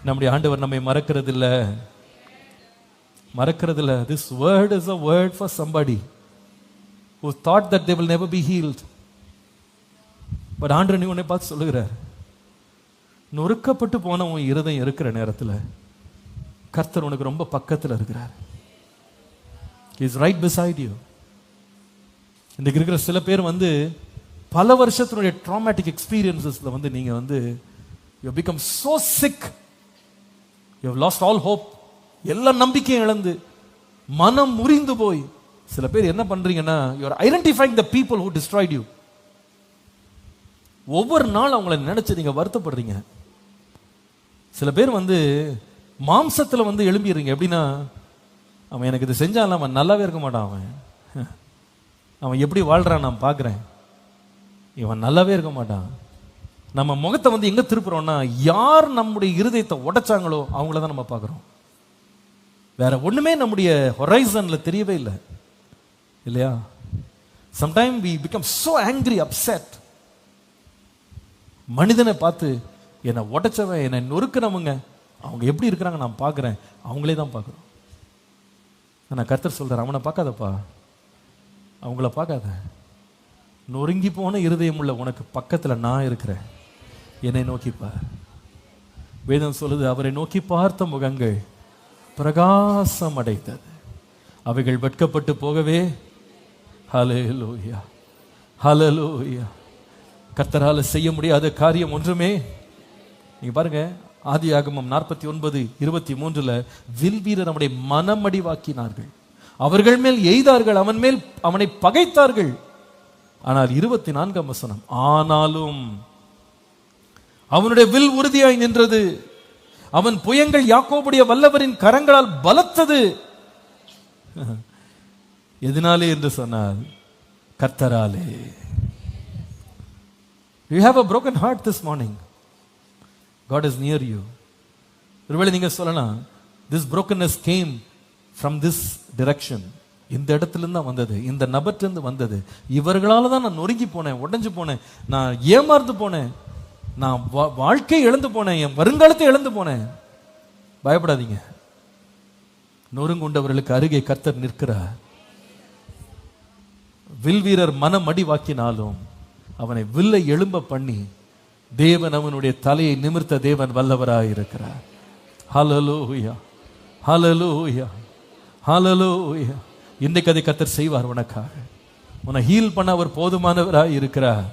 நம்முடைய ஆண்டவர் நம்மை மறக்கிறது இல்ல. This word is a word for somebody who thought that they will never be healed. But ஆண்டவர் நீ உன்னை பார்த்து சொல்லுகிறார், நொறுக்கப்பட்டு போன உன் இருதயம் இருக்கிற நேரத்தில் கர்த்தர் உனக்கு ரொம்ப பக்கத்தில் இருக்கிறார். He is right beside you. இன்றைக்கு இருக்கிற சில பேர் பல வருஷத்தினுடைய ட்ராமாட்டிக் எக்ஸ்பீரியன்சஸ்ல நீங்க you have become so sick, you have lost all hope, எல்லா நம்பிக்கையும் இழந்து மனம் முறிந்து போய் சில பேர் என்ன பண்றீங்கன்னா, you are identifying the people who destroyed you. ஒவ்வொரு நாள் அவங்கள நினைச்சு நீங்க வருத்தப்படுறீங்க. சில பேர் மாம்சத்துல எழும்பிடுறீங்க. எப்படின்னா, அவன் எனக்கு இது செஞ்சான், அவன் நல்லாவே இருக்க மாட்டான், அவன் எப்படி வாழ்றான் நான் பார்க்குறேன், இவன் நல்லாவே இருக்க மாட்டான். நம்ம முகத்தை எங்க திருப்புறோம்னா, யார் நம்முடைய இருதயத்தை உடைச்சாங்களோ அவங்கள தான் நம்ம பார்க்குறோம். வேற ஒண்ணுமே நம்முடைய ஹொரைசன்ல தெரியவே இல்லை, இல்லையா? Sometime we become so angry, upset. மனிதனை பார்த்து என்னை உடைச்சவன், என்னை நொறுக்கினவங்க, அவங்க எப்படி இருக்கிறாங்க நான் பார்க்குறேன், அவங்களே தான் பார்க்குறோம். ஆனால் கர்த்தர் சொல்றார், அவனை பார்க்காதப்பா, அவங்கள பார்க்காத, நொறுங்கி போன இருதயம் உள்ள உனக்கு பக்கத்தில் நான் இருக்கிறேன், என்னை நோக்கிப்பார். வேதம் சொல்லுது, அவரை நோக்கி பார்த்த முகங்கள் பிரகாசம் அடைத்தது, அவைகள் வெட்கப்பட்டு போகவே. ஹல்லேலூயா, ஹல்லேலூயா. கர்த்தரால செய்ய முடியாத காரியம் ஒன்றுமே. நீங்க பாருங்க, ஆதியாகமம் 49:23 வில் வீரர் நம்முடைய மனமடிவாக்கினார்கள், அவர்கள் மேல் எய்தார்கள், அவனை பகைத்தார்கள். ஆனால் 24ஆம் வசனம், ஆனாலும் அவனுடைய வில் உறுதியாய் நின்றது, அவன் புயங்கள் யாக்கோபுடைய வல்லவரின் கரங்களால் பலத்தது. எதனாலே என்று சொன்னால், கர்த்தராலே. You have a broken heart this morning. God is near you. ஒருவேளை நீங்க சொல்லலாம், this brokenness came from this direction. இந்த இடத்துல தான் வந்தது, இந்த நபர்கிட்ட வந்தது, இவர்களால தான் நான் நொறுங்கி போனேன், உடைஞ்சு போனேன், நான் ஏமாந்து போனேன், நான் வாழ்க்கை இழந்து போனேன், என் வருங்காலத்தை இழந்து போனேன். பயப்படாதீங்க, நொறுங்குண்டவர்களுக்கு அருகே கர்த்தர் நிற்கிறார். வில் வீரர் மனமடி வாக்கினாலும் அவனை வில்லை எழும்ப பண்ணி தேவன் அவனுடைய தலையை நிமிர்த்த தேவன் வல்லவராய் இருக்கிறார். ஹல்லேலூயா, ஹல்லேலூயா, ஹல்லேலூயா. இன்றைக்கு அதை கர்த்தர் செய்வார் உனக்காக. உன்னை ஹீல் பண்ண அவர் போதுமானவராய் இருக்கிறார்.